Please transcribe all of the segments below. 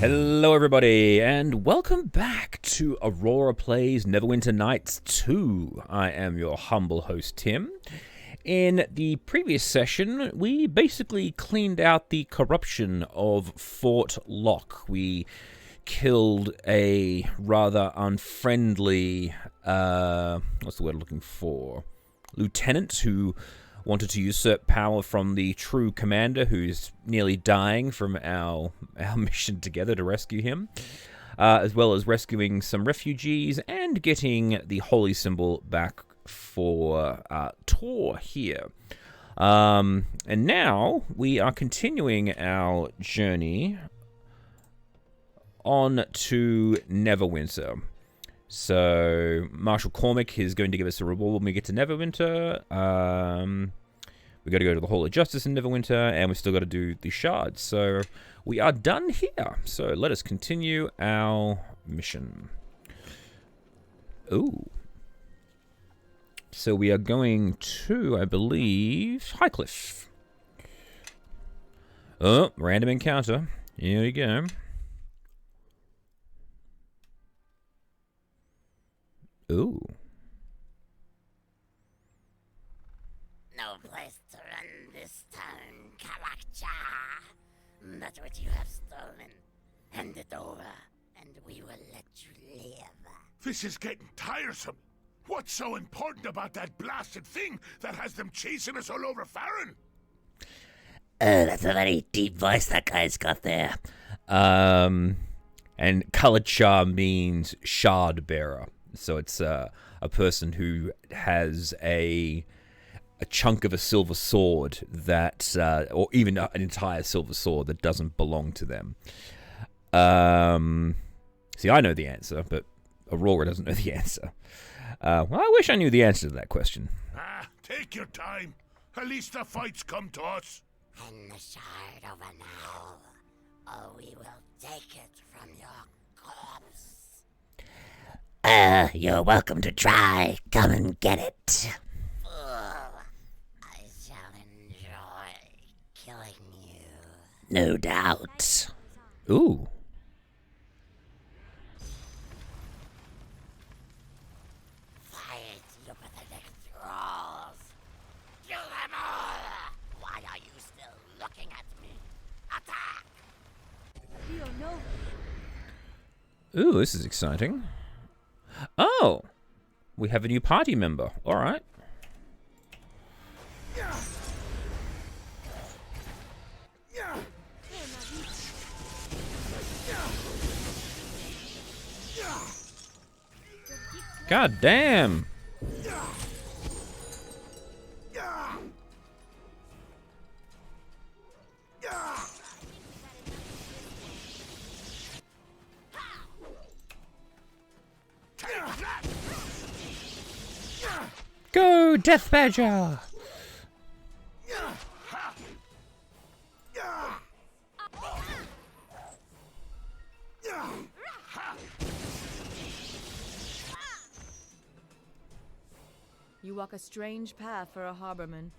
Hello everybody, and welcome back to Aurora Plays Neverwinter Nights 2. I am your humble host, Tim. In the previous session, we basically cleaned out the corruption of Fort Locke. We killed a rather unfriendly, what's the word I'm looking for? Lieutenant who wanted to usurp power from the true commander who's nearly dying from our mission together to rescue him, as well as rescuing some refugees and getting the holy symbol back for Tor here. And now we are continuing our journey on to Neverwinter. So, Marshal Cormac is going to give us a reward when we get to Neverwinter. We got to go to the Hall of Justice in Neverwinter, and we've still got to do the shards. So, we are done here. So, let us continue our mission. Ooh. So, we are going to, I believe, Highcliff. Oh, random encounter. Here we go. Ooh. No place to run this town, Kalakcha. That's what you have stolen. Hand it over, and we will let you live. This is getting tiresome. What's so important about that blasted thing that has them chasing us all over Farron? That's a very deep voice that guy's got there. And Kalachar means shard bearer. So it's a person who has a chunk of a silver sword that, or even an entire silver sword that doesn't belong to them. See, I know the answer, but Aurora doesn't know the answer. Well, I wish I knew the answer to that question. Take your time. At least the fight's come to us. Hand the shard over now, or we will take it from your corpse. You're welcome to try. Come and get it. I shall enjoy killing you. No doubt. Ooh. Fight, you pathetic trolls. Kill them all. Why are you still looking at me? Attack! Ooh, this is exciting. Oh, we have a new party member. All right. God damn. Go, Death Badger! You walk a strange path for a harborman.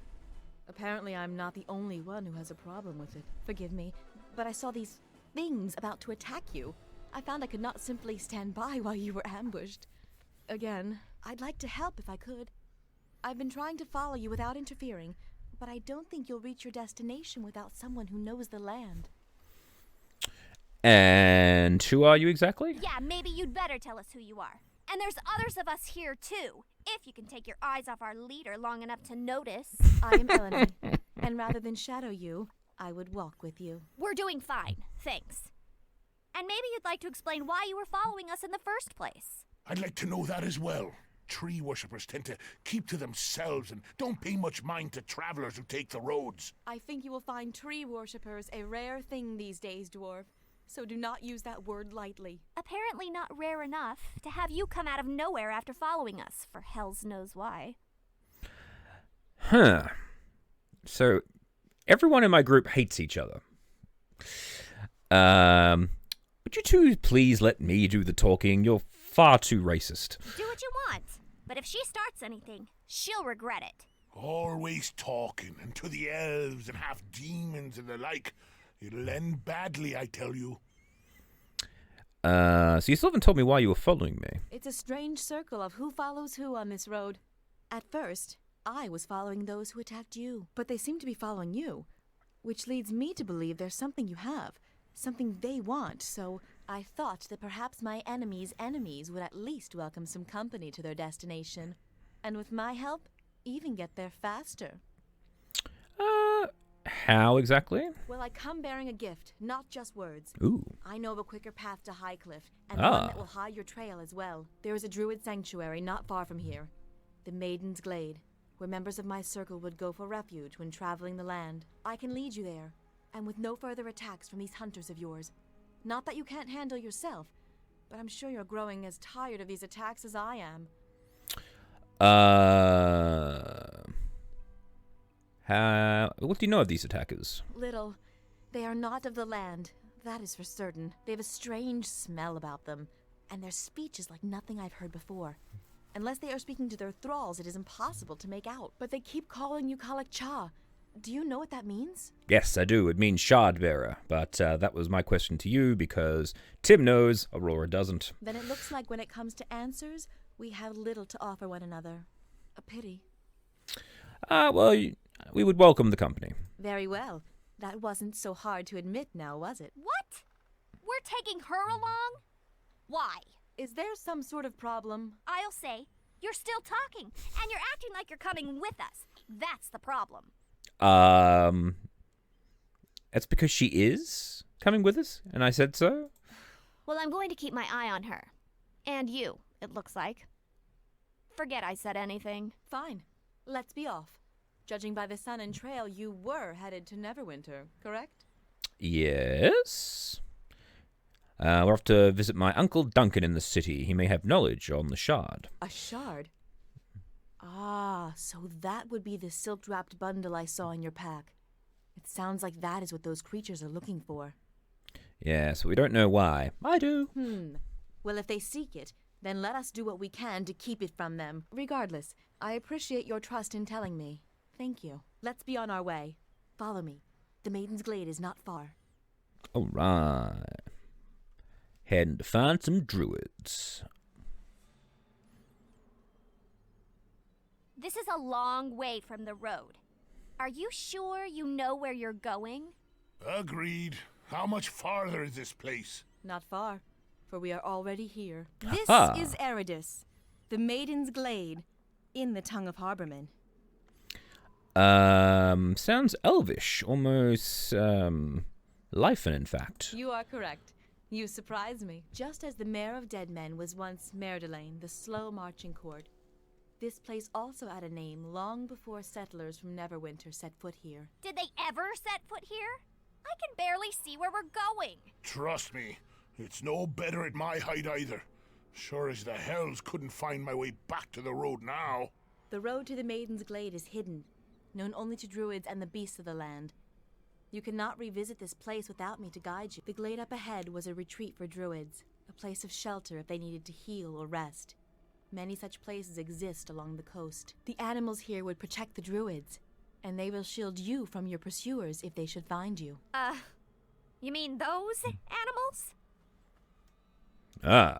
Apparently I'm not the only one who has a problem with it. Forgive me, but I saw these things about to attack you. I found I could not simply stand by while you were ambushed. Again, I'd like to help if I could. I've been trying to follow you without interfering, but I don't think you'll reach your destination without someone who knows the land. And who are you exactly? Yeah, maybe you'd better tell us who you are. And there's others of us here, too, if you can take your eyes off our leader long enough to notice. I am Eleni, and rather than shadow you, I would walk with you. We're doing fine, thanks. And maybe you'd like to explain why you were following us in the first place. I'd like to know that as well. Tree worshippers tend to keep to themselves and don't pay much mind to travelers who take the roads. I think you will find tree worshippers a rare thing these days, dwarf. So do not use that word lightly. Apparently not rare enough to have you come out of nowhere after following us, for hells knows why. Huh. So, everyone in my group hates each other. Would you two please let me do the talking? You're far too racist. Do what you want, but if she starts anything, she'll regret it. Always talking, and to the elves and half demons and the like. It'll end badly, I tell you. So you still haven't told me why you were following me. It's a strange circle of who follows who on this road. At first, I was following those who attacked you, but they seem to be following you, which leads me to believe there's something you have, something they want, so I thought that perhaps my enemy's enemies would at least welcome some company to their destination, and with my help, even get there faster. How exactly? Well, I come bearing a gift, not just words. Ooh. I know of a quicker path to Highcliff, and one that will hide your trail as well. There is a druid sanctuary not far from here, the Maiden's Glade, where members of my circle would go for refuge when traveling the land. I can lead you there, and with no further attacks from these hunters of yours. Not that you can't handle yourself, but I'm sure you're growing as tired of these attacks as I am. What do you know of these attackers? Little. They are not of the land, that is for certain. They have a strange smell about them, and their speech is like nothing I've heard before. Unless they are speaking to their thralls, it is impossible to make out. But they keep calling you Kalak Cha. Do you know what that means? Yes, I do. It means shard bearer. But that was my question to you because Tim knows, Aurora doesn't. Then it looks like when it comes to answers, we have little to offer one another. A pity. Well, we would welcome the company. Very well. That wasn't so hard to admit now, was it? What? We're taking her along? Why? Is there some sort of problem? I'll say, you're still talking, and you're acting like you're coming with us. That's the problem. That's because she is coming with us, and I said so. Well, I'm going to keep my eye on her. And you, it looks like. Forget I said anything. Fine. Let's be off. Judging by the sun and trail, you were headed to Neverwinter, correct? Yes. We're off to visit my Uncle Duncan in the city. He may have knowledge on the shard. A shard? Ah, so that would be the silk-wrapped bundle I saw in your pack. It sounds like that is what those creatures are looking for. Yes, we don't know why. I do. Well, if they seek it, then let us do what we can to keep it from them. Regardless, I appreciate your trust in telling me. Thank you. Let's be on our way. Follow me. The Maiden's Glade is not far. All right. Heading to find some druids. This is a long way from the road. Are you sure you know where you're going? Agreed. How much farther is this place? Not far, for we are already here. This Aha. is Eridus, the Maiden's Glade, in the tongue of Harborman. Sounds elvish, almost, Lyphan, in fact. You are correct. You surprise me. Just as the Mayor of Dead Men was once Merdelaine, the slow marching court, this place also had a name long before settlers from Neverwinter set foot here. Did they ever set foot here? I can barely see where we're going. Trust me, it's no better at my height either. Sure as the hells couldn't find my way back to the road now. The road to the Maiden's Glade is hidden, known only to druids and the beasts of the land. You cannot revisit this place without me to guide you. The glade up ahead was a retreat for druids, a place of shelter if they needed to heal or rest. Many such places exist along the coast. The animals here would protect the druids, and they will shield you from your pursuers if they should find you. You mean those animals? Ah.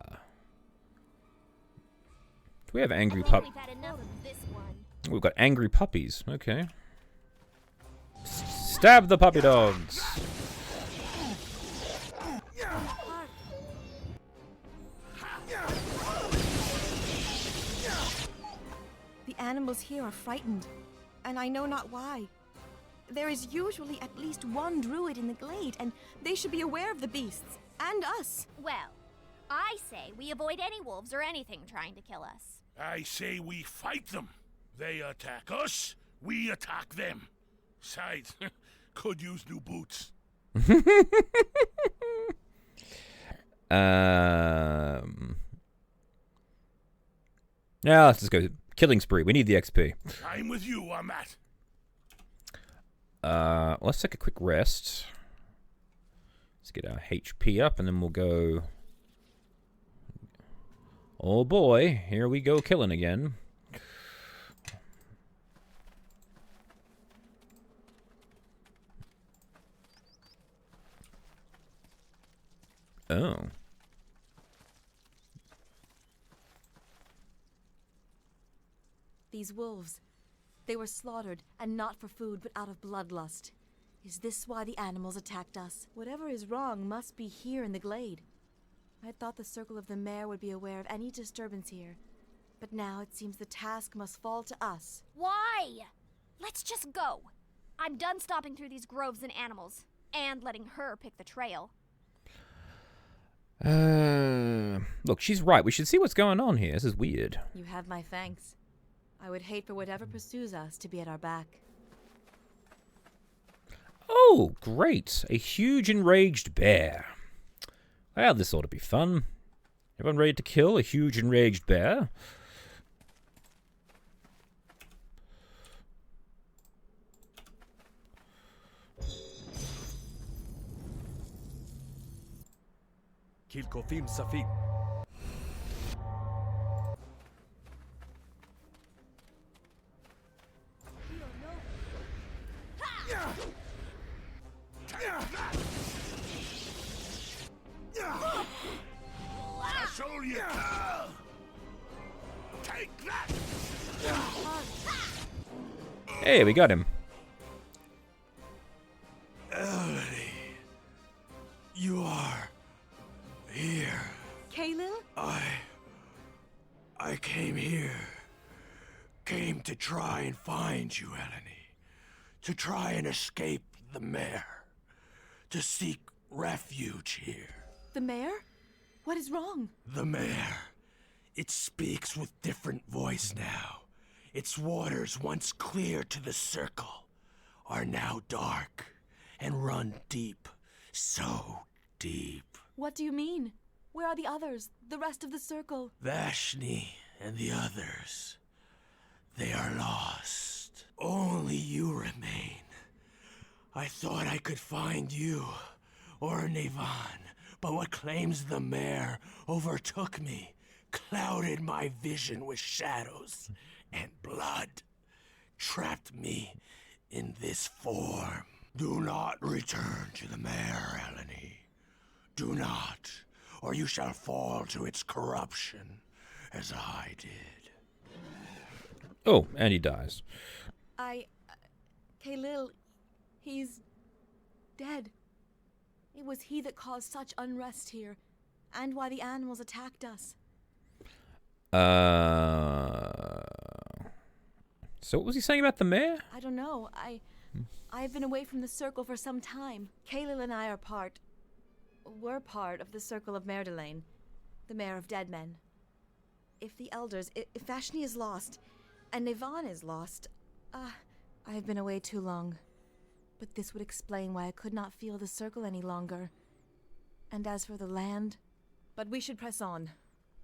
Do we have angry I think pup? we've had enough of this one. We've got angry puppies. Okay. Stab the puppy dogs. The animals here are frightened, and I know not why. There is usually at least one druid in the glade, and they should be aware of the beasts, and us. Well, I say we avoid any wolves or anything trying to kill us. I say we fight them. They attack us, we attack them. Besides, could use new boots. Yeah, let's just go. Killing spree. We need the XP. I'm with you on that. Let's take a quick rest. Let's get our HP up, and then we'll go. Oh boy, here we go killing again. Oh. these wolves. They were slaughtered, and not for food, but out of bloodlust. Is this why the animals attacked us? Whatever is wrong must be here in the glade. I thought the Circle of the Mare would be aware of any disturbance here, but now it seems the task must fall to us. Why? Let's just go. I'm done stopping through these groves and animals, and letting her pick the trail. Look, she's right. We should see what's going on here. This is weird. You have my thanks. I would hate for whatever pursues us to be at our back. Oh, great. A huge enraged bear. Well, this ought to be fun. Everyone ready to kill a huge enraged bear? Kilkofim Safim. Show you. Take that. Hey, we got him. Elodie, you are here. Kaelil? I came here. Came to try and find you, Eleni. To try and escape the mare. To seek refuge here. The mare? What is wrong? The mare. It speaks with different voice now. Its waters, once clear to the circle, are now dark and run deep. So deep. What do you mean? Where are the others? The rest of the circle? Vashni and the others. They are lost. Only you remain. I thought I could find you, or Nevan, but what claims the mare overtook me, clouded my vision with shadows and blood, trapped me in this form. Do not return to the mare, Eleni. Do not, or you shall fall to its corruption, as I did. Oh, and he dies. Kaelil, he's dead. It was he that caused such unrest here, and why the animals attacked us. So what was he saying about the mare? I don't know. I've been away from the circle for some time. Kaelil and I were part of the Circle of Merdelaine, the Mare of Dead Men. If the elders, if Vashni is lost, and Nevan is lost, I have been away too long. But this would explain why I could not feel the circle any longer. And as for the land, but we should press on.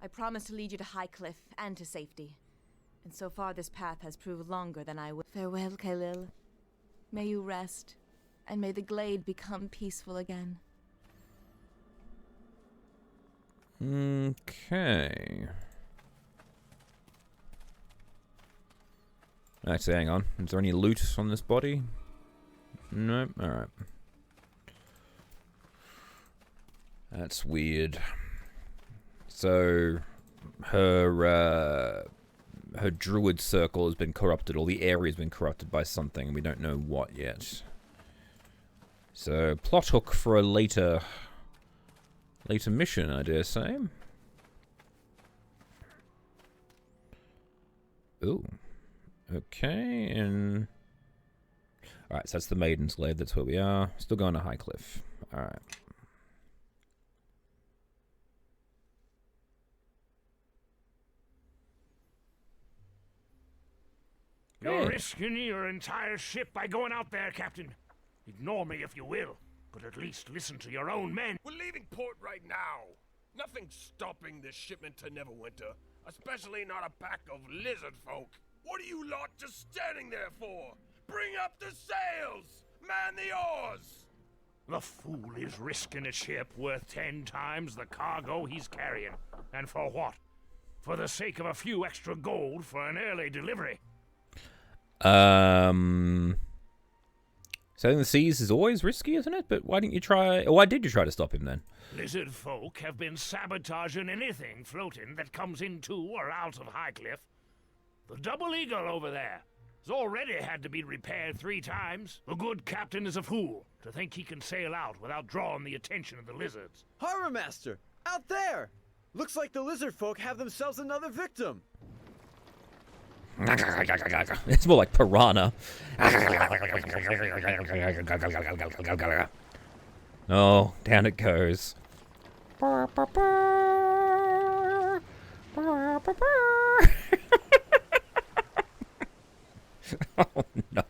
I promise to lead you to Highcliff and to safety. And so far this path has proved longer than I would. Farewell, Kaelil. May you rest, and may the glade become peaceful again. Okay. Actually, hang on. Is there any loot on this body? No. Alright. That's weird. So, her druid circle has been corrupted, or the area has been corrupted by something, and we don't know what yet. So, plot hook for a later mission, I dare say. Ooh. Okay, and... Alright, so that's the Maiden's Glade, that's where we are. Still going to Highcliff. Alright. You're risking your entire ship by going out there, Captain. Ignore me if you will, but at least listen to your own men. We're leaving port right now. Nothing's stopping this shipment to Neverwinter, especially not a pack of lizard folk. What are you lot just standing there for? Bring up the sails! Man the oars! The fool is risking a ship worth 10 times the cargo he's carrying. And for what? For the sake of a few extra gold for an early delivery. Sailing the seas is always risky, isn't it? But why didn't you try... Why did you try to stop him, then? Lizard folk have been sabotaging anything floating that comes into or out of Highcliff. The Double Eagle over there. It's already had to be repaired 3 times. The good captain is a fool to think he can sail out without drawing the attention of the lizards. Harbor Master! Out there! Looks like the lizard folk have themselves another victim. It's more like piranha. Oh, down it goes. Oh, no.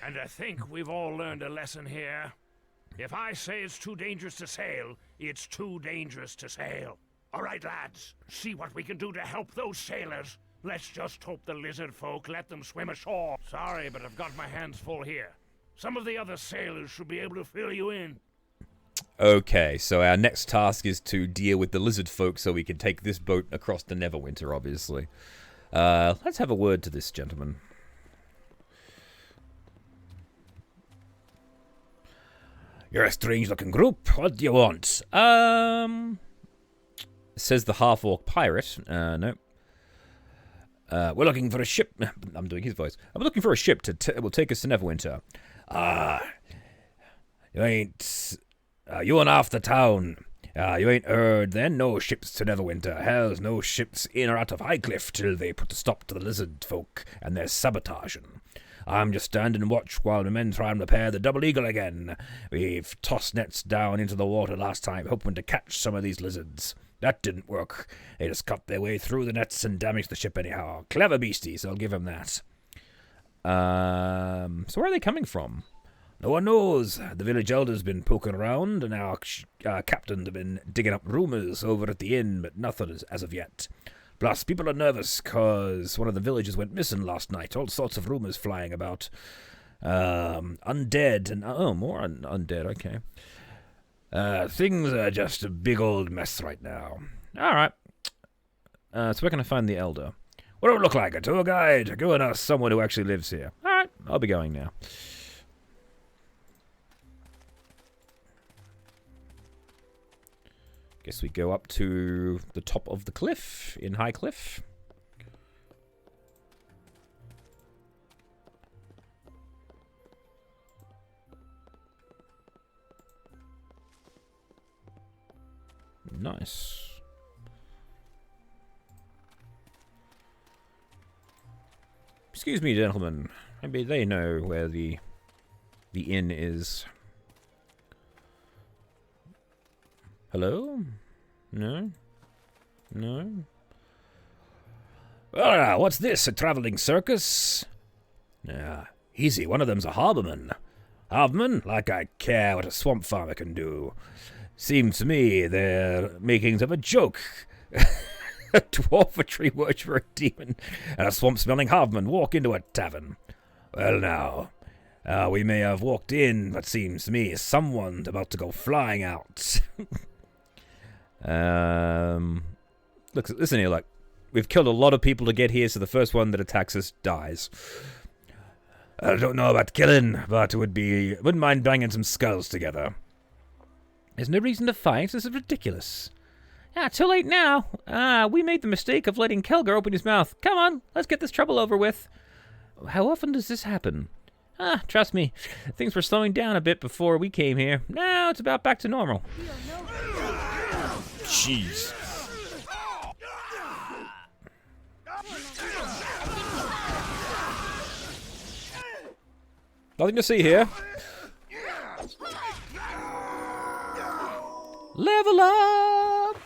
And I think we've all learned a lesson here. If I say it's too dangerous to sail, it's too dangerous to sail. All right, lads, see what we can do to help those sailors. Let's just hope the lizard folk let them swim ashore. Sorry, but I've got my hands full here. Some of the other sailors should be able to fill you in. Okay, so our next task is to deal with the lizard folk so we can take this boat across the Neverwinter, obviously. Let's have a word to this gentleman. You're a strange-looking group. What do you want? Says the half-orc pirate. No. We're looking for a ship. I'm doing his voice. I'm looking for a ship will take us to Neverwinter. You ain't... you and half the town. You ain't heard then? No ships to Neverwinter. Hell's no ships in or out of Highcliff till they put a stop to the lizard folk and their sabotaging. I'm just standing watch while the men try and repair the Double Eagle again. We've tossed nets down into the water last time, hoping to catch some of these lizards. That didn't work. They just cut their way through the nets and damaged the ship anyhow. Clever beasties, I'll give them that. So where are they coming from? No one knows. The village elder's been poking around, and our captain's been digging up rumours over at the inn, but nothing as of yet. Plus, people are nervous, 'cause one of the villagers went missing last night. All sorts of rumours flying about. Undead, and... Oh, more undead, okay. Things are just a big old mess right now. Alright. So where can I find the elder? What do it look like? A tour guide? Go and ask someone who actually lives here. Alright, I'll be going now. Guess we go up to the top of the cliff in Highcliff. Nice. Excuse me, gentlemen. Maybe they know where the inn is. Hello? No? No? Well, what's this? A traveling circus? Easy. One of them's a harborman. Harborman? Like I care what a swamp farmer can do. Seems to me they're makings of a joke. A dwarf, a tree worshipper, a demon, and a swamp-smelling harborman walk into a tavern. Well, now, we may have walked in, but seems to me someone's about to go flying out. Look, listen here, like, we've killed a lot of people to get here, so the first one that attacks us dies. I don't know about killing, but wouldn't mind banging some skulls together. There's no reason to fight. This is ridiculous. Too late now. We made the mistake of letting Kelgar open his mouth. Come on, let's get this trouble over with. How often does this happen? Trust me, things were slowing down a bit before we came here. Now it's about back to normal. Jeez. Nothing to see here. Level up!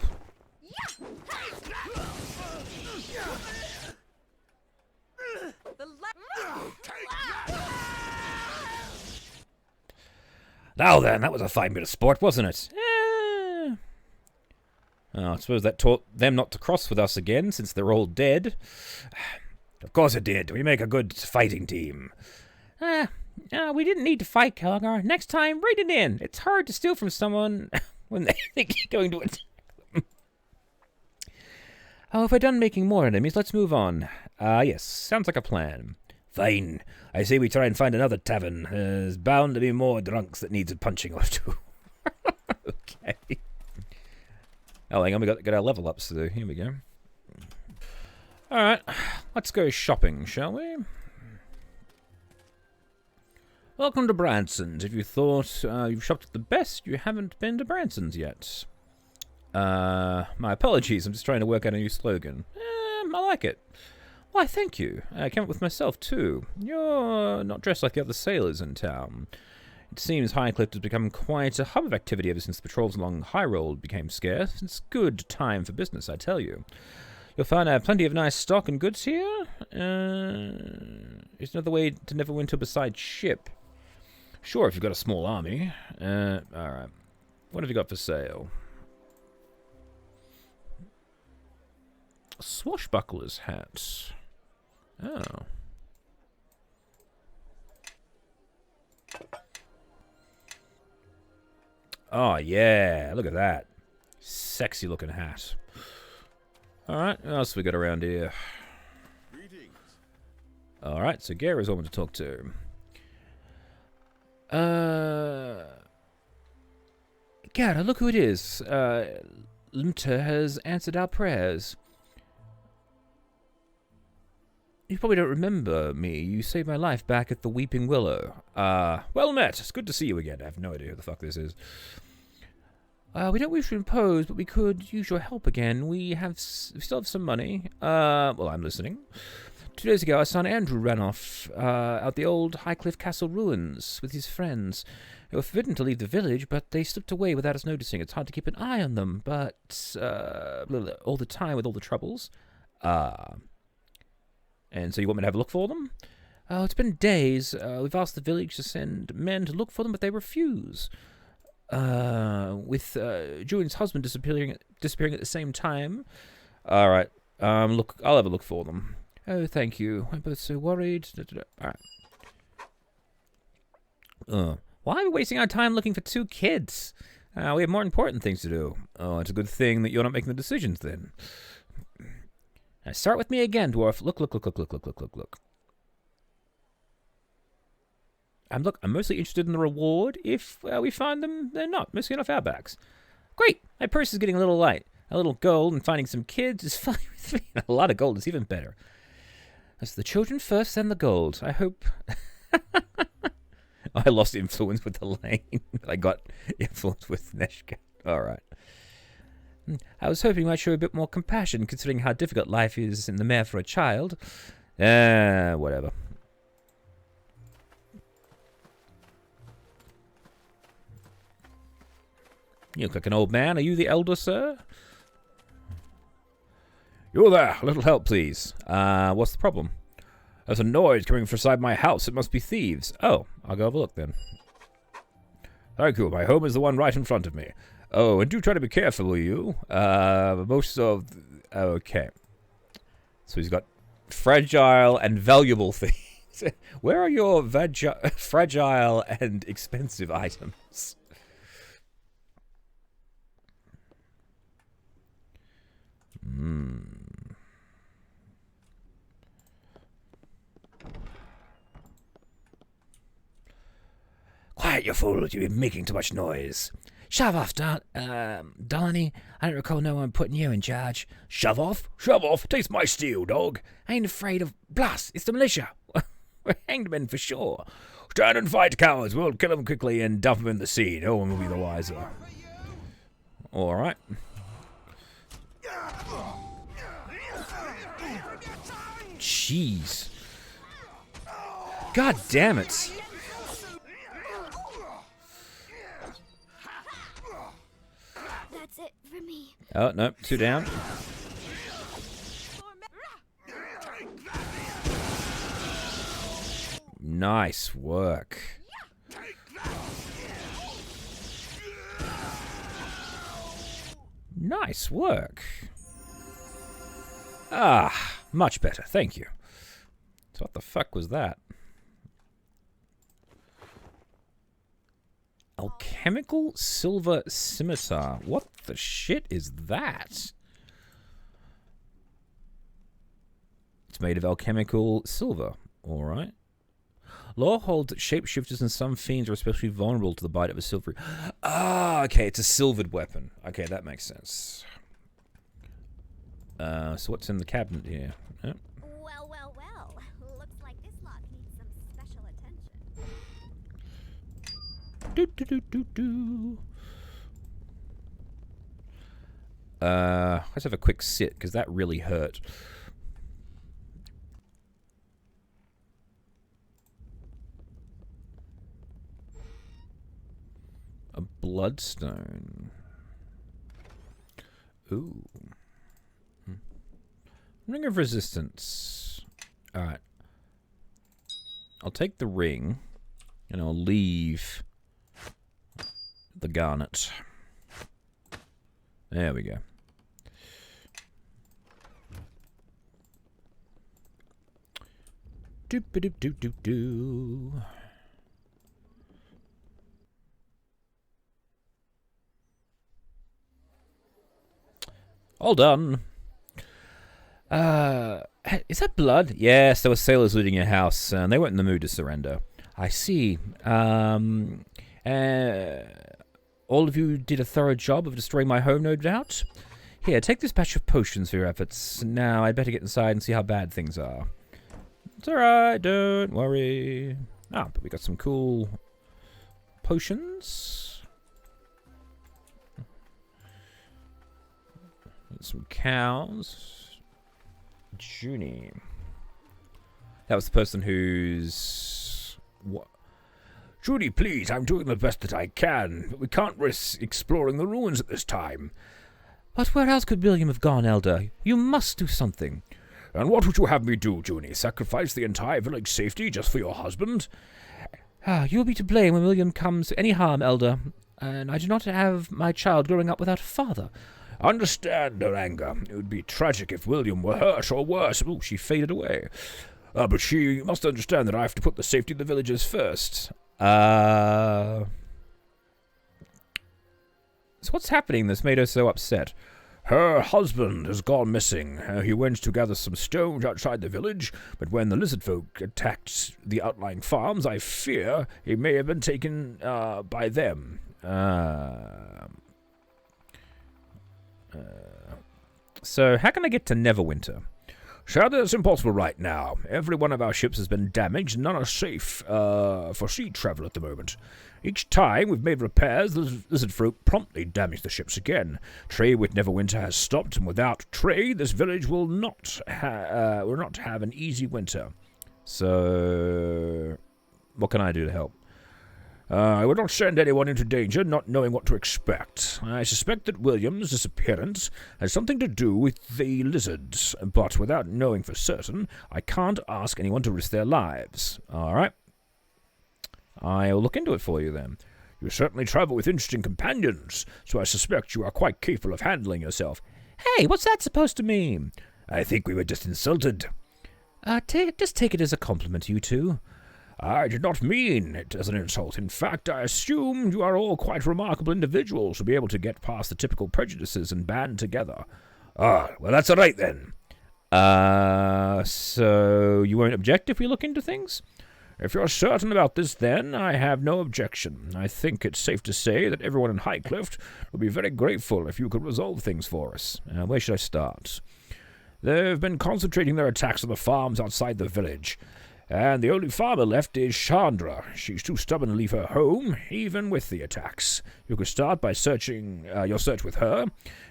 Now then, that was a fine bit of sport, wasn't it? I suppose that taught them not to cross with us again, since they're all dead. Of course it did. We make a good fighting team. We didn't need to fight, Kelgar. Next time, rein it in. It's hard to steal from someone when they think you're going to attack them. Oh, if we're done making more enemies, let's move on. Yes, sounds like a plan. Fine. I say we try and find another tavern. There's bound to be more drunks that needs a punching or two. Okay. Oh, hang on, we got our level ups to do. Here we go. Alright, let's go shopping, shall we? Welcome to Branson's. If you thought you've shopped at the best, you haven't been to Branson's yet. My apologies, I'm just trying to work out a new slogan. I like it. Why, thank you. I came up with myself, too. You're not dressed like the other sailors in town. It seems Highcliff has become quite a hub of activity ever since the patrols along High Road became scarce. It's good time for business, I tell you. You'll find I have plenty of nice stock and goods here. There's another way to Neverwinter besides ship. Sure, if you've got a small army. Alright. What have you got for sale? A swashbuckler's hat. Oh. Oh, yeah. Look at that. Sexy looking hat. Alright, what else we got around here? Alright, so Gara's the one to talk to. Gara, look who it is. Lunter has answered our prayers. You probably don't remember me. You saved my life back at the Weeping Willow. Well met. It's good to see you again. I have no idea who the fuck this is. We don't wish to impose, but we could use your help again. We still have some money. Well, I'm listening. 2 days ago, our son Andrew ran off out the old Highcliff Castle ruins with his friends. They were forbidden to leave the village, but they slipped away without us noticing. It's hard to keep an eye on them, but all the time with all the troubles. And so you want me to have a look for them? Oh, it's been days. We've asked the village to send men to look for them, but they refuse. With Julian's husband disappearing at the same time. All right. Look, I'll have a look for them. Oh, thank you. I'm both so worried. All right. Why are we wasting our time looking for 2 kids? We have more important things to do. Oh, it's a good thing that you're not making the decisions then. Now start with me again, dwarf. Look. I'm mostly interested in the reward. If we find them, they're not. Mostly off our backs. Great. My purse is getting a little light. A little gold and finding some kids is fine with me. A lot of gold is even better. That's the children first, then the gold. I hope... I lost influence with the lane. I got influence with Neshka. Alright. I was hoping you might show a bit more compassion, considering how difficult life is in the mare for a child. Whatever. You look like an old man. Are you the elder, sir? You there. A little help, please. What's the problem? There's a noise coming from inside my house. It must be thieves. Oh, I'll go have a look then. Thank you. My home is the one right in front of me. Oh, and do try to be careful, will you? Most of... Okay. So he's got fragile and valuable things. Where are your fragile and expensive items? Quiet, you fool. You've been making too much noise. Shove off, Donnie. I don't recall no one putting you in charge. Shove off? Shove off? Taste my steel, dog. I ain't afraid of... Blast, it's the militia. We're hanged men for sure. Stand and fight, cowards. We'll kill them quickly and dump them in the sea. No one will be the wiser. All right. Jeez. God damn it. That's it for me. Oh, no. 2 down. Nice work. Nice work. Ah, much better. Thank you. So what the fuck was that? Alchemical silver scimitar. What the shit is that? It's made of alchemical silver. Alright. Law holds that shapeshifters and some fiends are especially vulnerable to the bite of a silvery... Ah, okay, it's a silvered weapon. Okay, that makes sense. So what's in the cabinet here? Oh. Well, well, well. Looks like this lot needs some special attention. Do do do do do. Let's have a quick sit, because that really hurt. A bloodstone. Ooh. Ring of Resistance. Alright. I'll take the ring, and I'll leave the garnet. There we go. Doop-a-doop-doop-doop-doo. All done. Is that blood? Yes, there were sailors looting your house, and they weren't in the mood to surrender. I see. All of you did a thorough job of destroying my home, no doubt. Here, take this batch of potions for your efforts. Now, I'd better get inside and see how bad things are. It's alright, don't worry. Ah, but we got some cool potions. Some cows. Junie. That was the person who's... What? Junie, please, I'm doing the best that I can, but we can't risk exploring the ruins at this time. But where else could William have gone, Elder? You must do something. And what would you have me do, Junie? Sacrifice the entire village safety just for your husband? You'll be to blame when William comes to any harm, Elder. And I do not have my child growing up without a father. Understand her anger. It would be tragic if William were hurt or worse. Ooh, she faded away. But she must understand that I have to put the safety of the villagers first. So what's happening that's made her so upset? Her husband has gone missing. He went to gather some stones outside the village, but when the lizard folk attacked the outlying farms, I fear he may have been taken by them. So how can I get to Neverwinter? Sadly, it's impossible right now. Every one of our ships has been damaged, and none are safe for sea travel at the moment. Each time we've made repairs, the lizard folk promptly damage the ships again. Trade with Neverwinter has stopped, and without trade, this village will not have an easy winter. So, what can I do to help? I would not send anyone into danger, not knowing what to expect. I suspect that William's disappearance has something to do with the lizards, but without knowing for certain, I can't ask anyone to risk their lives. All right. I'll look into it for you, then. You certainly travel with interesting companions, so I suspect you are quite capable of handling yourself. Hey, what's that supposed to mean? I think we were just insulted. Just take it as a compliment, you two. I did not mean it as an insult. In fact, I assumed you are all quite remarkable individuals to be able to get past the typical prejudices and band together. Ah, well, that's all right, then. So you won't object if we look into things? If you're certain about this, then, I have no objection. I think it's safe to say that everyone in Highcliff will be very grateful if you could resolve things for us. Where should I start? They've been concentrating their attacks on the farms outside the village, and the only farmer left is Chandra. She's too stubborn to leave her home, even with the attacks. You could start by searching your search with her,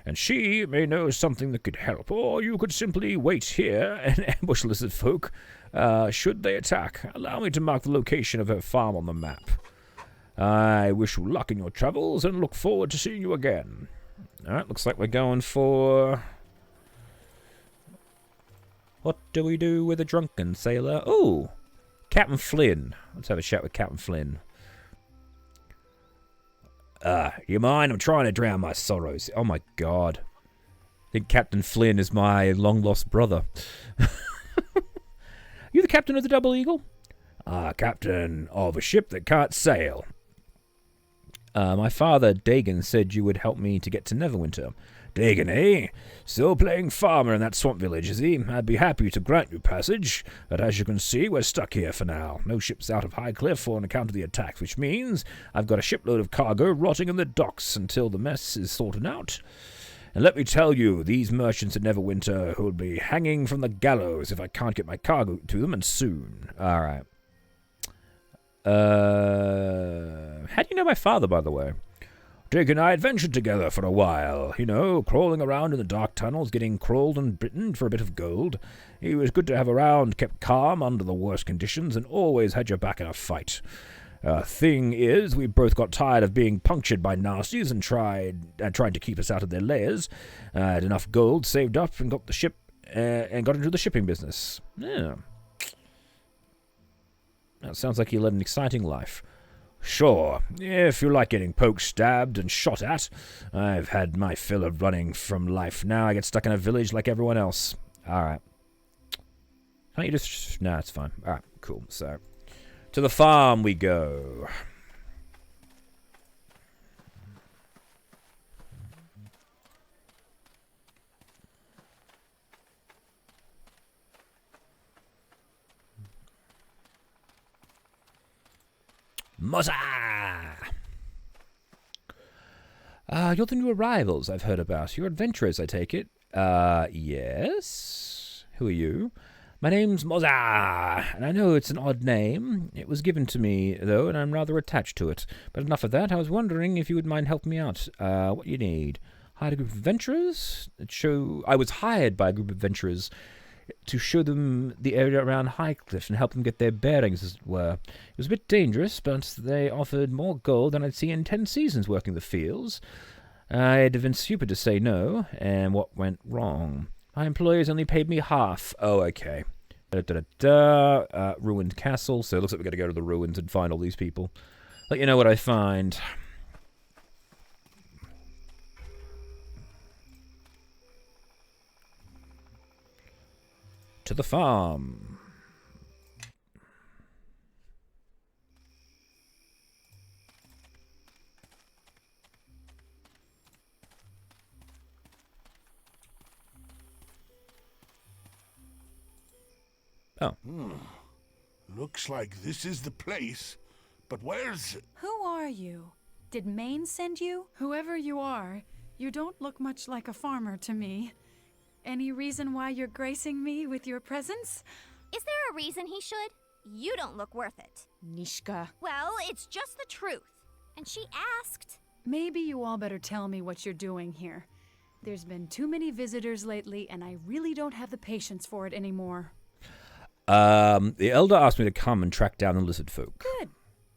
and she may know something that could help, or you could simply wait here and ambush lizard folk should they attack. Allow me to mark the location of her farm on the map. I wish you luck in your travels and look forward to seeing you again. Alright, looks like we're going for... What do we do with a drunken sailor? Oh, Captain Flynn. Let's have a chat with Captain Flynn. You mind? I'm trying to drown my sorrows. Oh my god. I think Captain Flynn is my long-lost brother. You the captain of the Double Eagle? Captain of a ship that can't sail. My father, Dagon, said you would help me to get to Neverwinter. Dagon, eh? Still playing farmer in that swamp village, is he? I'd be happy to grant you passage, but as you can see, we're stuck here for now. No ships out of Highcliff on account of the attacks, which means I've got a shipload of cargo rotting in the docks until the mess is sorted out. And let me tell you, these merchants at Neverwinter will be hanging from the gallows if I can't get my cargo to them, and soon. All right. How do you know my father, by the way? Dick and I adventured together for a while, crawling around in the dark tunnels, getting crawled and bitten for a bit of gold. He was good to have around, kept calm under the worst conditions, and always had your back in a fight. Thing is, we both got tired of being punctured by nasties and tried to keep us out of their lairs. Had enough gold saved up and got into the shipping business. Yeah. That sounds like you led an exciting life. Sure, if you like getting poked, stabbed, and shot at. I've had my fill of running from life. Now I get stuck in a village like everyone else. Alright. Can't you just... Nah, it's fine. Alright, cool. So, to the farm we go. Moza! You're the new arrivals I've heard about. You're adventurers, I take it. Yes? Who are you? My name's Moza, and I know it's an odd name. It was given to me, though, and I'm rather attached to it. But enough of that. I was wondering if you would mind helping me out. What do you need? Hired a group of adventurers? I was hired by a group of adventurers to show them the area around Highcliff and help them get their bearings, as it were. It was a bit dangerous, but they offered more gold than I'd seen in 10 seasons working the fields. I'd have been stupid to say no, and what went wrong? My employers only paid me half. Oh, okay. Ruined castle, so it looks like we gotta go to the ruins and find all these people. Let you know what I find. To the farm. Oh. Looks like this is the place. But where's... Who are you? Did Maine send you? Whoever you are, you don't look much like a farmer to me. Any reason why you're gracing me with your presence? Is there a reason he should? You don't look worth it. Nishka. Well, it's just the truth. And she asked. Maybe you all better tell me what you're doing here. There's been too many visitors lately, and I really don't have the patience for it anymore. The Elder asked me to come and track down the lizard folk. Good.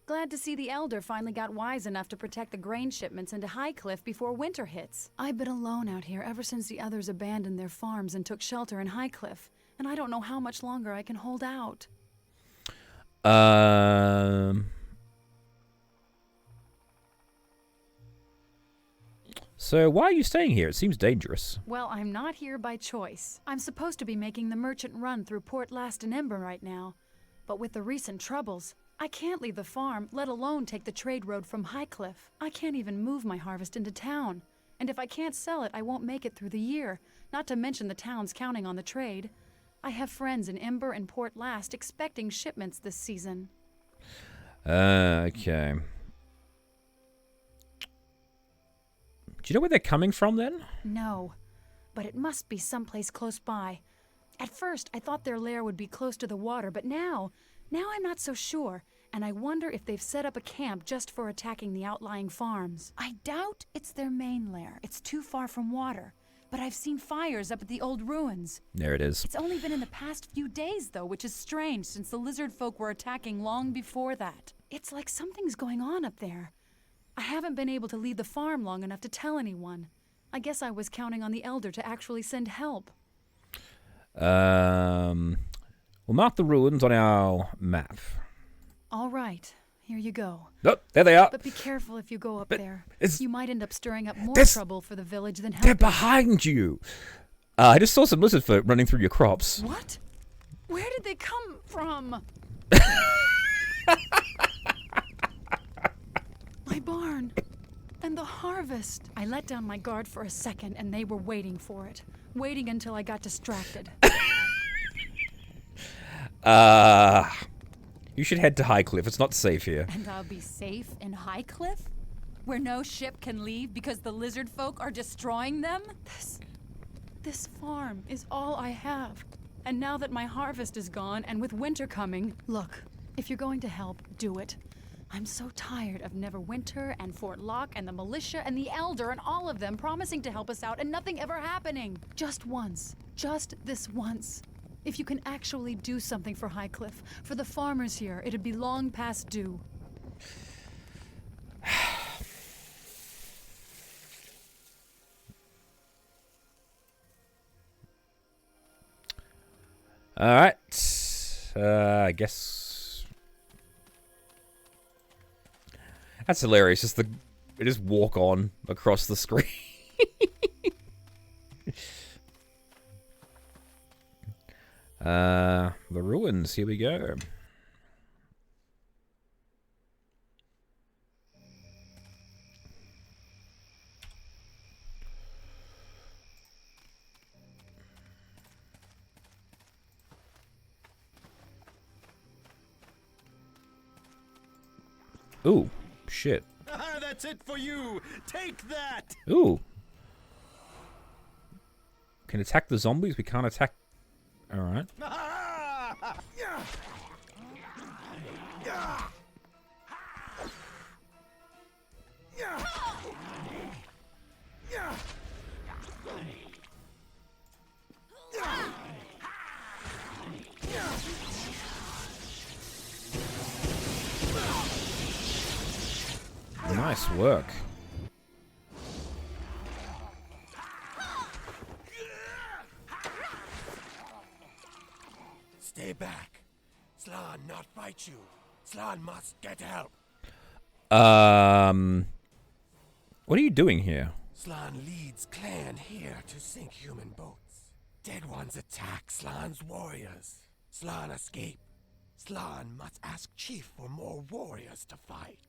Glad to see the Elder finally got wise enough to protect the grain shipments into Highcliff before winter hits. I've been alone out here ever since the others abandoned their farms and took shelter in Highcliff, and I don't know how much longer I can hold out. So why are you staying here? It seems dangerous. Well, I'm not here by choice. I'm supposed to be making the merchant run through Port Last and Ember right now. But with the recent troubles, I can't leave the farm, let alone take the trade road from Highcliff. I can't even move my harvest into town. And if I can't sell it, I won't make it through the year, not to mention the town's counting on the trade. I have friends in Ember and Port Last expecting shipments this season. Okay. Do you know where they're coming from, then? No, but it must be someplace close by. At first, I thought their lair would be close to the water, but now I'm not so sure, and I wonder if they've set up a camp just for attacking the outlying farms. I doubt it's their main lair. It's too far from water. But I've seen fires up at the old ruins. There it is. It's only been in the past few days, though, which is strange since the lizard folk were attacking long before that. It's like something's going on up there. I haven't been able to leave the farm long enough to tell anyone. I guess I was counting on the Elder to actually send help. We'll mark the ruins on our map. All right. Here you go. Oh, there they are. But be careful if you go up there. it's- You might end up stirring up more This- trouble for the village than They're helping. behind you. I just saw some lizard folk running through your crops. What? Where did they come from? My barn. And the harvest. I let down my guard for a second, and they were waiting for it. Waiting until I got distracted. You should head to Highcliff. It's not safe here. And I'll be safe in Highcliff? where no ship can leave because the lizard folk are destroying them? This farm is all I have. And now that my harvest is gone, and with winter coming, look, if you're going to help, do it. I'm so tired of Neverwinter and Fort Locke and the militia and the Elder and all of them promising to help us out and nothing ever happening. Just once. Just this once. If you can actually do something for Highcliff, for the farmers here, it'd be long past due. Alright. I guess... That's hilarious. They just walk on across the screen. The ruins. Here we go. Ooh, shit. That's it for you. Take that. Ooh. Can attack the zombies. We can't attack. All right. Nice work. Stay back. Slan not fight you. Slan must get help. What are you doing here? Slan leads clan here to sink human boats. Dead ones attack Slan's warriors. Slan escape. Slan must ask Chief for more warriors to fight.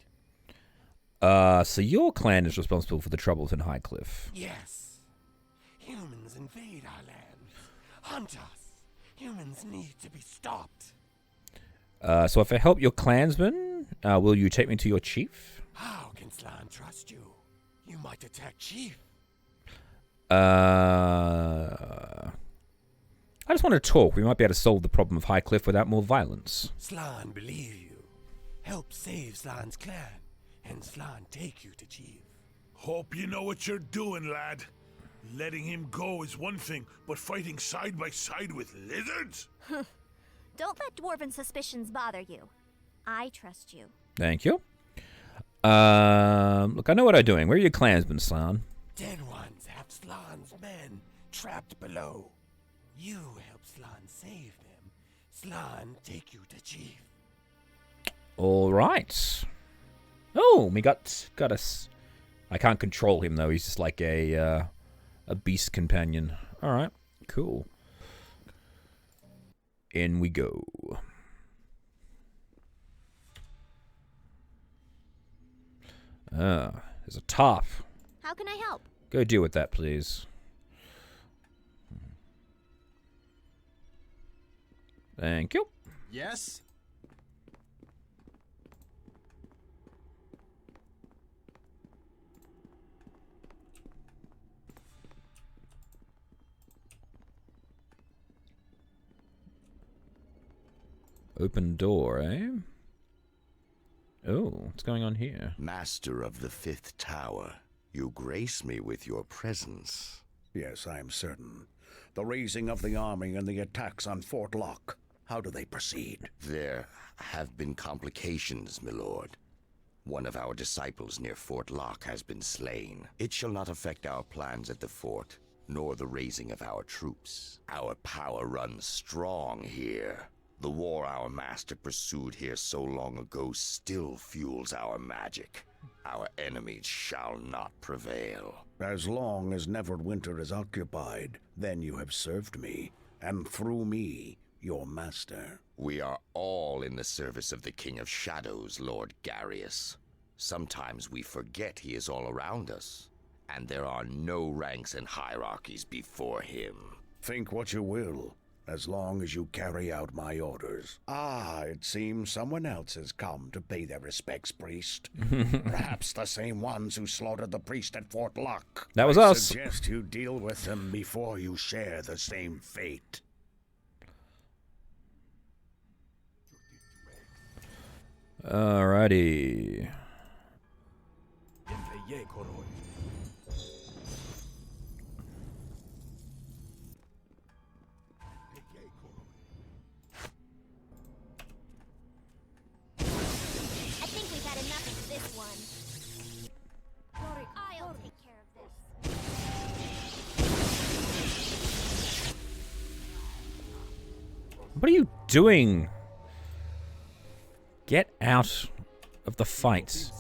So your clan is responsible for the troubles in Highcliff. Yes. Humans invade our land. Hunt us. Humans need to be stopped. So if I help your clansmen, will you take me to your chief? How can Slan trust you? You might attack Chief. I just want to talk. We might be able to solve the problem of Highcliff without more violence. Slan believe you. Help save Slan's clan, and Slan take you to Chief. Hope you know what you're doing, lad. Letting him go is one thing, but fighting side by side with lizards? Don't let dwarven suspicions bother you. I trust you. Thank you. Look, I know what I'm doing. Where are your clansmen, Slan? Dead ones have Slan's men trapped below. You help Slan save them. Slan take you to Chief. All right. Oh, we got us. I can't control him though. He's just like a beast companion. All right, cool. In we go. There's a top. How can I help? Go deal with that, please. Thank you. Yes? Open door, eh? Oh, what's going on here? Master of the Fifth Tower, you grace me with your presence. Yes, I am certain. The raising of the army and the attacks on Fort Locke, how do they proceed? There have been complications, my lord. One of our disciples near Fort Locke has been slain. It shall not affect our plans at the fort, nor the raising of our troops. Our power runs strong here. The war our master pursued here so long ago still fuels our magic. Our enemies shall not prevail. As long as Neverwinter is occupied, then you have served me, and through me, your master. We are all in the service of the King of Shadows, Lord Garius. Sometimes we forget he is all around us, and there are no ranks and hierarchies before him. Think what you will. as long as you carry out my orders. Ah, it seems someone else has come to pay their respects, priest. Perhaps the same ones who slaughtered the priest at Fort Locke. That was I us. suggest you deal with them before you share the same fate. Alrighty. I think we've had enough of this one. I'll take care of this. What are you doing? Get out of the fight.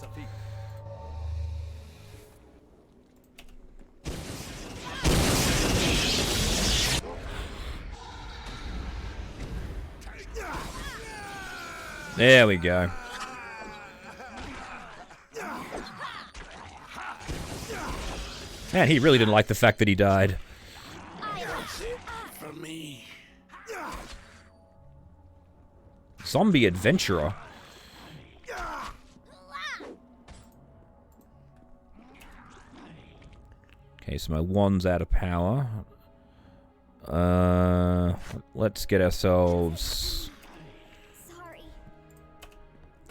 There we go. Man, he really didn't like the fact that he died. For me. Zombie adventurer. Okay, so my wand's out of power. Let's get ourselves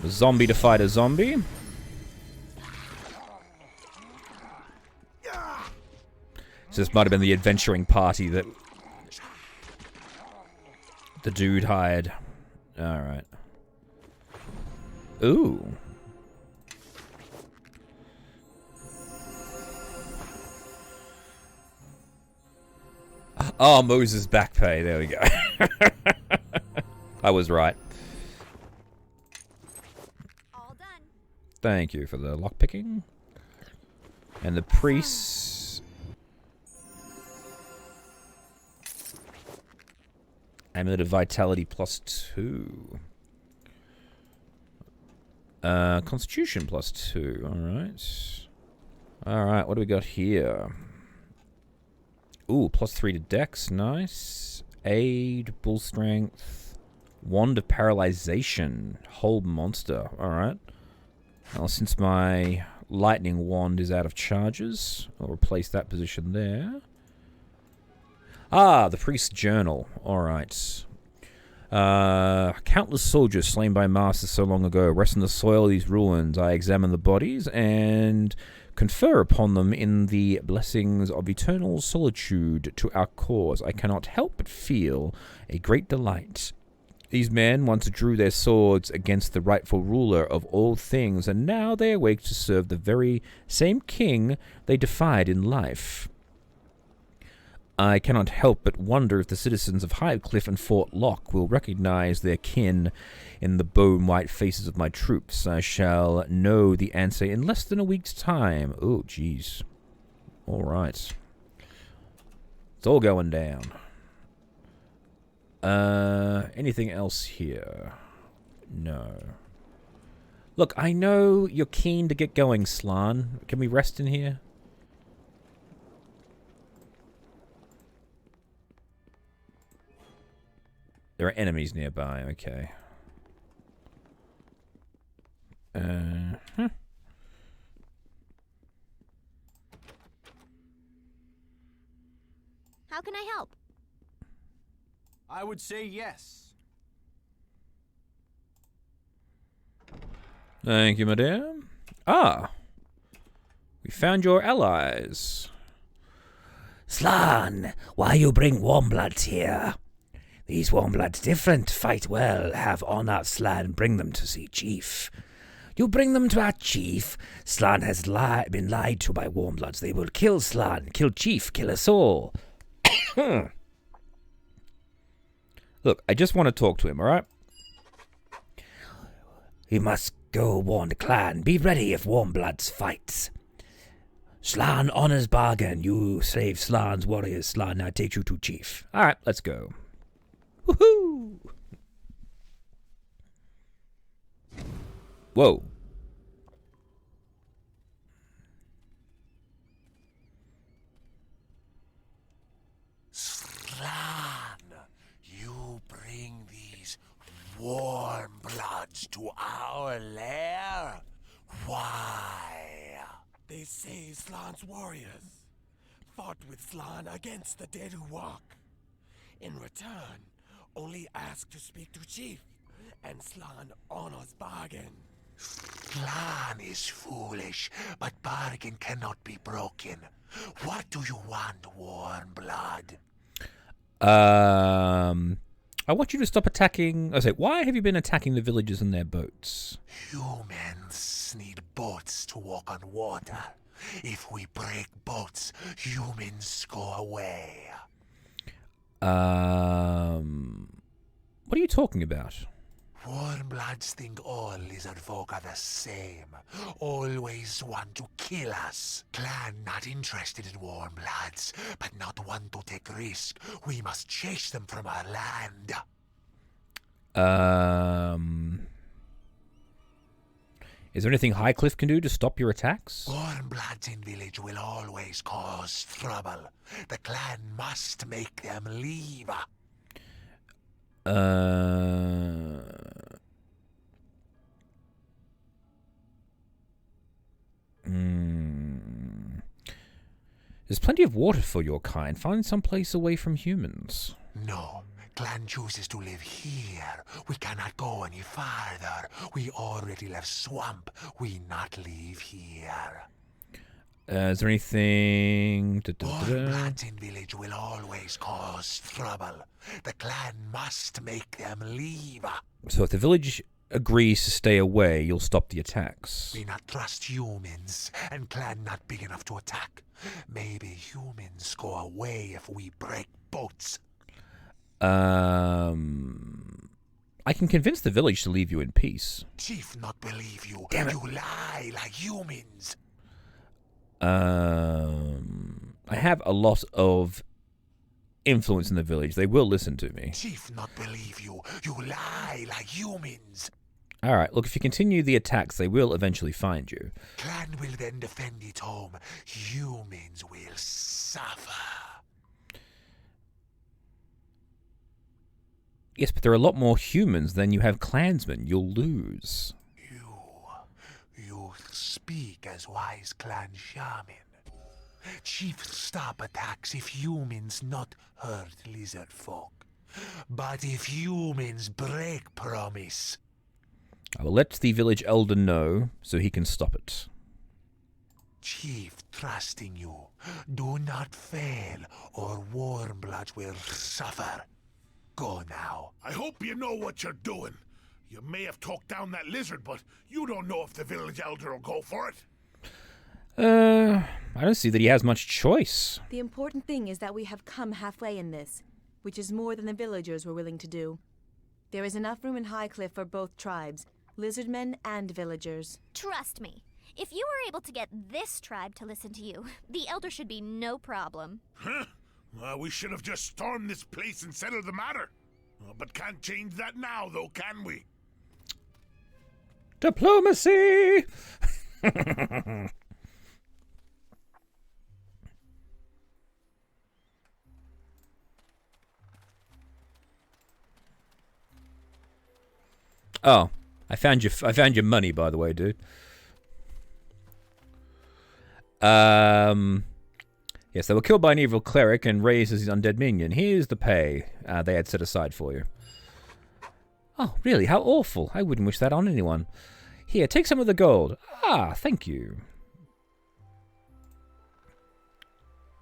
a zombie to fight a zombie. So this might have been the adventuring party that the dude hired. Alright. Ooh. Oh, Moses back pay. There we go. I was right. All done. Thank you for the lockpicking. And the priests. Amulet of Vitality +2. Constitution +2. Alright. Alright, what do we got here? Ooh, +3 to Dex. Nice. Aid, Bull Strength. Wand of Paralyzation. Hold monster. Alright. Well, since my lightning wand is out of charges, I'll replace that position there. Ah, the priest's journal. Alright. Countless soldiers slain by masters so long ago rest in the soil of these ruins. I examine the bodies and confer upon them in the blessings of eternal solitude to our cause. I cannot help but feel a great delight. These men once drew their swords against the rightful ruler of all things, and now they awake to serve the very same king they defied in life. I cannot help but wonder if the citizens of Highcliff and Fort Locke will recognize their kin in the bone-white faces of my troops. I shall know the answer in less than a week's time. Oh, jeez. All right. It's all going down. Anything else here? No. Look, I know you're keen to get going, Slan. Can we rest in here? There are enemies nearby, okay. How can I help? I would say yes. Thank you, madame. Ah! We found your allies. Slan, why you bring warmbloods here? These warmbloods different, fight well, have honor, Slan, bring them to see chief. You bring them to our chief. Slan has been lied to by warmbloods. They will kill Slan, kill chief, kill us all. Look, I just want to talk to him, alright? We must go warn the clan. Be ready if warmbloods fights. Slan honors bargain. You save Slan's warriors. Slan now takes you to chief. Alright, let's go. Woohoo! Whoa. Slan, march to our lair? Why? They say Slan's warriors fought with Slan against the dead who walk. In return, only ask to speak to Chief, and Slan honors bargain. Slan is foolish, but bargain cannot be broken. What do you want, Warmblood? I want you to stop attacking... why have you been attacking the villagers and their boats? Humans need boats to walk on water. If we break boats, humans go away. What are you talking about? Warmbloods think all lizard folk are the same. Always want to kill us. Clan not interested in warmbloods, but not want to take risk. We must chase them from our land. Is there anything Highcliff can do to stop your attacks? Warmbloods in village will always cause trouble. The clan must make them leave. There's plenty of water for your kind. Find some place away from humans. No. Clan chooses to live here. We cannot go any farther. We already left swamp. We not leave here. Is there anything... Warmbloods in village will always cause trouble. The clan must make them leave. So if the village agrees to stay away, you'll stop the attacks. We not trust humans, and clan not big enough to attack. Maybe humans go away if we break boats. I can convince the village to leave you in peace. Chief not believe you. Damn it. You lie like humans. I have a lot of influence in the village. They will listen to me. Chief not believe you. You lie like humans. Alright, look, if you continue the attacks, they will eventually find you. Clan will then defend its home. Humans will suffer. Yes, but there are a lot more humans than you have clansmen. You'll lose. You speak as wise clan shaman. Chief stop attacks if humans not hurt lizard folk. But if humans break promise... I will let the village elder know so he can stop it. Chief trusting you. Do not fail or Warmbloods will suffer. Go now. I hope you know what you're doing. You may have talked down that lizard, but you don't know if the village elder will go for it. I don't see that he has much choice. The important thing is that we have come halfway in this, which is more than the villagers were willing to do. There is enough room in Highcliff for both tribes, lizardmen and villagers. Trust me, if you were able to get this tribe to listen to you, the elder should be no problem. Huh? We should have just stormed this place and settled the matter. But can't change that now, though, can we? Diplomacy! Oh, I found your money, by the way, dude. Yes, they were killed by an evil cleric and raised as his undead minion. Here's the pay they had set aside for you. Oh, really? How awful. I wouldn't wish that on anyone. Here, take some of the gold. Ah, thank you.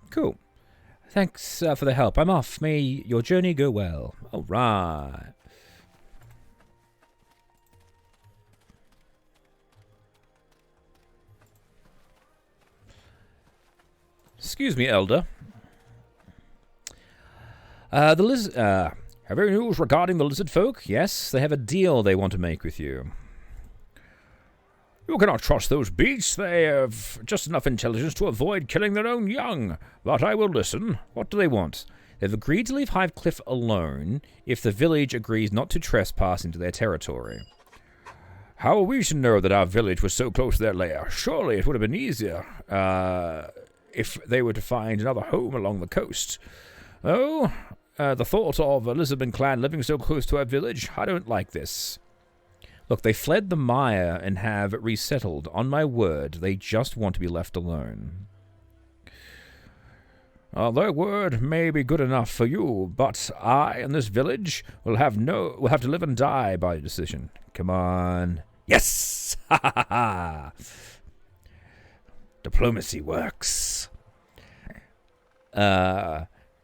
Cool. Thanks for the help. I'm off. May your journey go well. All right. Excuse me, Elder. Have any news regarding the lizard folk? Yes, they have a deal they want to make with you. You cannot trust those beasts. They have just enough intelligence to avoid killing their own young. But I will listen. What do they want? They've agreed to leave Highcliff alone if the village agrees not to trespass into their territory. How are we to know that our village was so close to their lair? Surely it would have been easier, if they were to find another home along the coast. Oh, the thought of a Lisbon clan living so close to our village, I don't like this. Look, they fled the mire and have resettled. On my word, they just want to be left alone. Their word may be good enough for you, but I and this village will have to live and die by decision. Come on. Yes! Ha ha ha! Diplomacy works.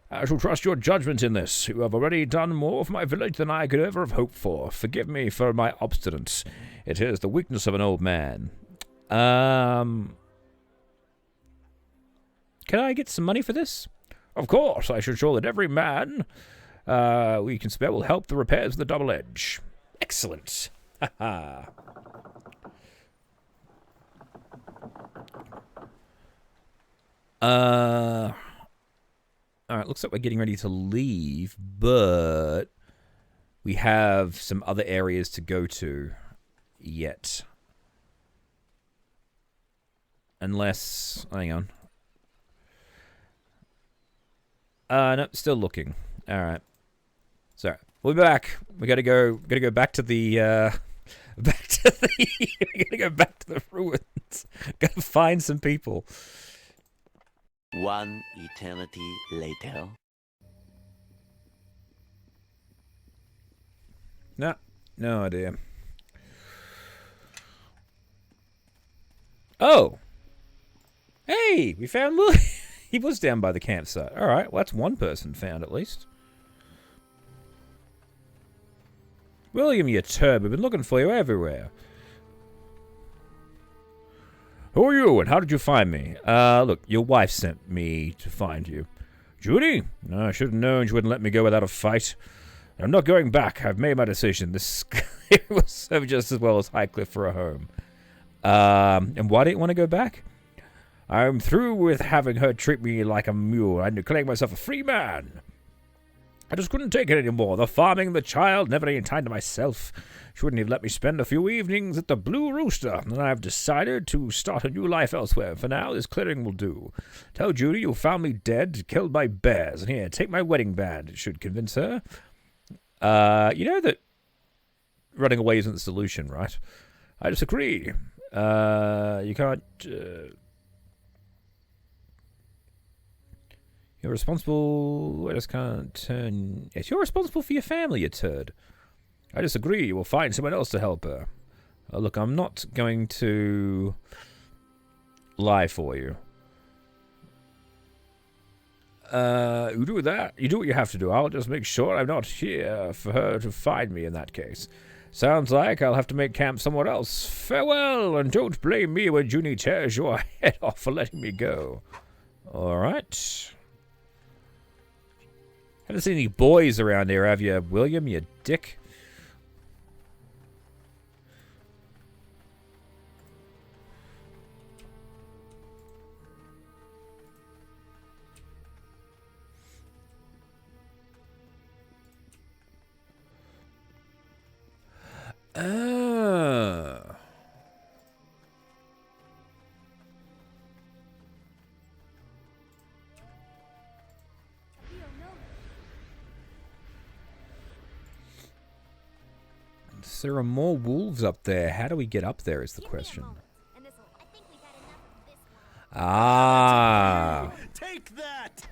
I shall trust your judgment in this. You have already done more for my village than I could ever have hoped for. Forgive me for my obstinance. It is the weakness of an old man. Can I get some money for this? Of course, I should show that every man we can spare will help the repairs of the double edge. Excellent. Ha ha. Alright, looks like we're getting ready to leave, but we have some other areas to go to yet. Unless, hang on. No, still looking. Alright. So, we'll be back. We gotta go back to the, we gotta go back to the ruins. Gotta find some people. One eternity later. No idea. Oh! Hey! We found William! He was down by the campsite. Alright, well that's one person found at least. William, you turd, we've been looking for you everywhere. Who are you, and how did you find me? Look, your wife sent me to find you. Judy? No, I should have known she wouldn't let me go without a fight. I'm not going back. I've made my decision. This will serve just as well as Highcliff for a home. And why do you want to go back? I'm through with having her treat me like a mule. I declare myself a free man. I just couldn't take it anymore. The farming, the child, never any time to myself. She wouldn't even let me spend a few evenings at the Blue Rooster, and I've decided to start a new life elsewhere. For now, this clearing will do. Tell Judy you found me dead, killed by bears, and here, take my wedding band. It should convince her. You know that running away isn't the solution, right? I disagree. You can't... You're responsible... I just can't turn... Yes, you're responsible for your family, you turd. I disagree. You will find someone else to help her. Look, I'm not going to lie for you. You do that. You do what you have to do. I'll just make sure I'm not here for her to find me in that case. Sounds like I'll have to make camp somewhere else. Farewell, and don't blame me when Junie tears your head off for letting me go. Alright. Haven't seen any boys around here, have you, William, you dick? There are more wolves up there. How do we get up there is the question. Ah. Take that!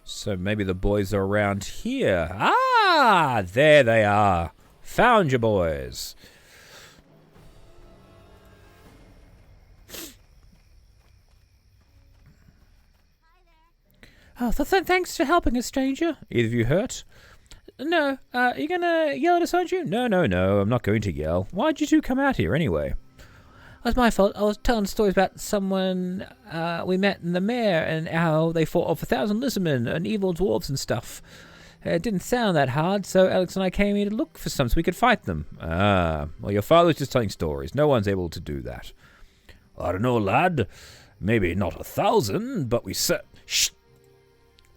So maybe the boys are around here. Ah, there they are. Found you, boys. Oh, thanks for helping us, stranger. Either of you hurt? No. Are you gonna yell at us, aren't you? No, I'm not going to yell. Why'd you two come out here anyway? was my fault. I was telling stories about someone we met in the mare and how they fought off 1,000 lizardmen and evil dwarves and stuff. It didn't sound that hard, so Alex and I came here to look for some so we could fight them. Ah, well, your father's just telling stories. No one's able to do that. I don't know, lad. Maybe not 1,000, but we said... Shh!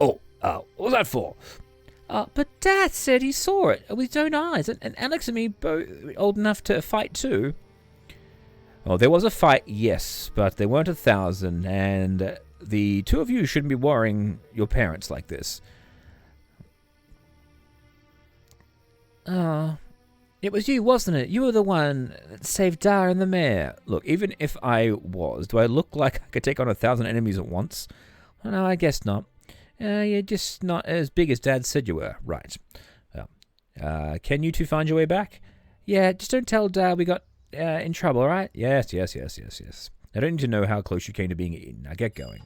Oh, what was that for? But Dad said he saw it with his own eyes, and Alex and me both old enough to fight too. Oh, there was a fight, yes, but there weren't 1,000, and the two of you shouldn't be worrying your parents like this. It was you, wasn't it? You were the one that saved Dar and the mare. Look, even if I was, do I look like I could take on 1,000 enemies at once? Well, no, I guess not. You're just not as big as Dad said you were. Right. Well, can you two find your way back? Yeah, just don't tell Dad we got in trouble, all right? Yes. I don't need to know how close you came to being eaten. Now get going.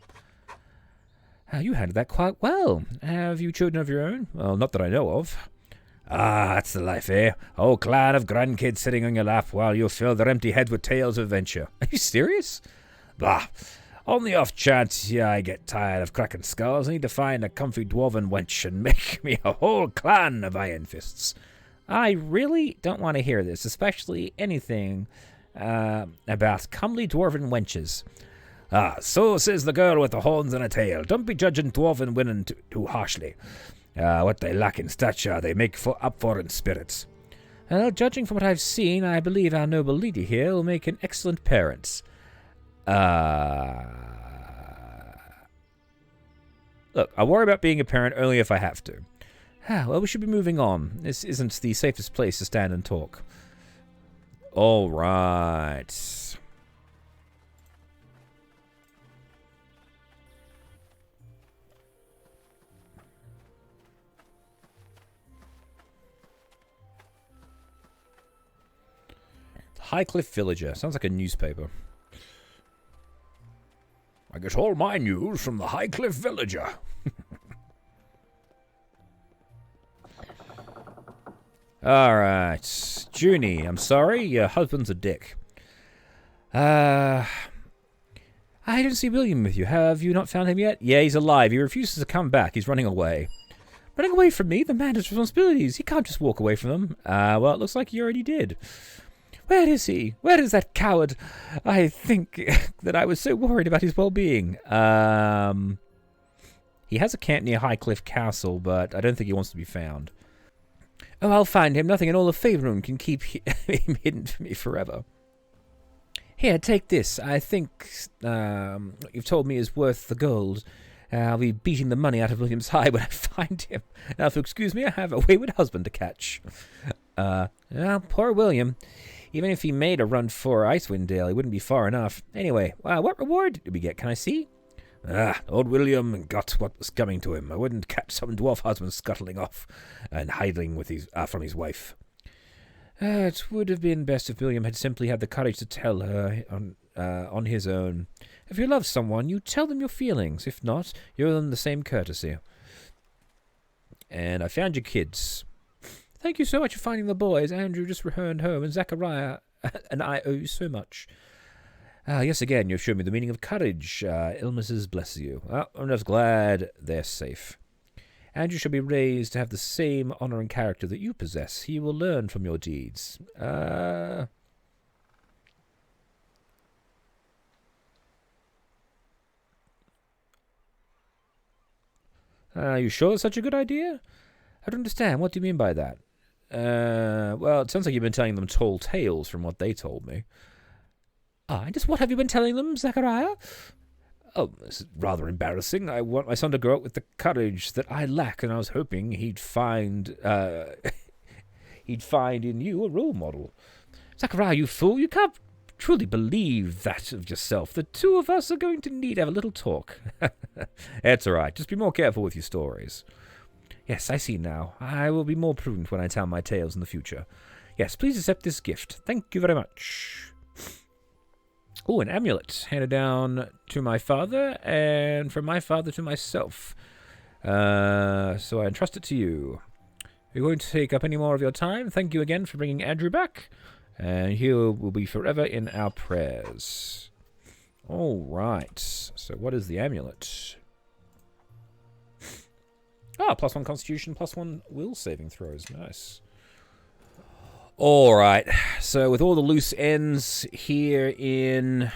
You handled that quite well. Have you children of your own? Well, not that I know of. Ah, that's the life, eh? Whole clan of grandkids sitting on your lap while you fill their empty heads with tales of adventure. Are you serious? Bah. On the off chance I get tired of cracking skulls, I need to find a comfy dwarven wench and make me a whole clan of iron fists. I really don't want to hear this, especially anything about comely dwarven wenches. Ah, so says the girl with the horns and a tail. Don't be judging dwarven women too harshly. What they lack in stature, they make up for in spirits. Well, judging from what I've seen, I believe our noble lady here will make an excellent parent. Look, I worry about being a parent only if I have to. Well, we should be moving on. This isn't the safest place to stand and talk. All right. Highcliff Villager. Sounds like a newspaper. I get all my news from the Highcliff Villager. Alright. Junie, I'm sorry, your husband's a dick. I don't see William with you. Have you not found him yet? Yeah, he's alive. He refuses to come back. He's running away. Running away from me? The man has responsibilities. He can't just walk away from them. Well, it looks like he already did. Where is he? Where is that coward? I think that I was so worried about his well-being. He has a camp near Highcliff Castle, but I don't think he wants to be found. Oh, I'll find him. Nothing in all the favor room can keep him hidden from me forever. Here, take this. I think what you've told me is worth the gold. I'll be beating the money out of William's hide when I find him. Now, if you'll excuse me, I have a wayward husband to catch. Poor William. Even if he made a run for Icewind Dale, he wouldn't be far enough. Anyway, what reward did we get? Can I see? Old William got what was coming to him. I wouldn't catch some dwarf husband scuttling off and hiding with from his wife. It would have been best if William had simply had the courage to tell her on his own. If you love someone, you tell them your feelings. If not, you owe them the same courtesy. And I found your kids. Thank you so much for finding the boys. Andrew just returned home, and Zachariah and I owe you so much. Yes, again, you've shown me the meaning of courage. Illnesses bless you. Well, I'm just glad they're safe. Andrew shall be raised to have the same honor and character that you possess. He will learn from your deeds. Are you sure it's such a good idea? I don't understand. What do you mean by that? Well, it sounds like you've been telling them tall tales from what they told me. And just what have you been telling them, Zachariah? Oh, it's rather embarrassing. I want my son to grow up with the courage that I lack, and I was hoping he'd find in you a role model. Zachariah, you fool! You can't truly believe that of yourself. The two of us are going to need to have a little talk. It's all right. Just be more careful with your stories. Yes, I see now. I will be more prudent when I tell my tales in the future. Yes, please accept this gift. Thank you very much. Oh, an amulet handed down to my father and from my father to myself. So I entrust it to you. Are you going to take up any more of your time? Thank you again for bringing Andrew back. And he will be forever in our prayers. Alright. So what is the amulet? Ah, +1 constitution, +1 will saving throws. Nice. Alright. So with all the loose ends here in...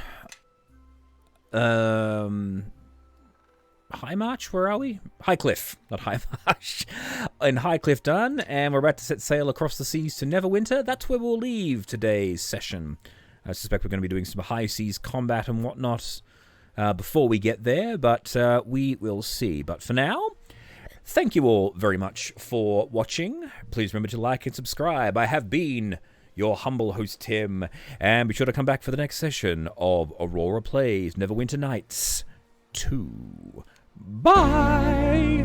High March, where are we? Highcliff, not High March. In Highcliff done, and we're about to set sail across the seas to Neverwinter. That's where we'll leave today's session. I suspect we're going to be doing some high seas combat and whatnot before we get there, but we will see. But for now, thank you all very much for watching. Please remember to like and subscribe. I have been your humble host, Tim, and be sure to come back for the next session of Aurora Plays Neverwinter Nights 2. Bye!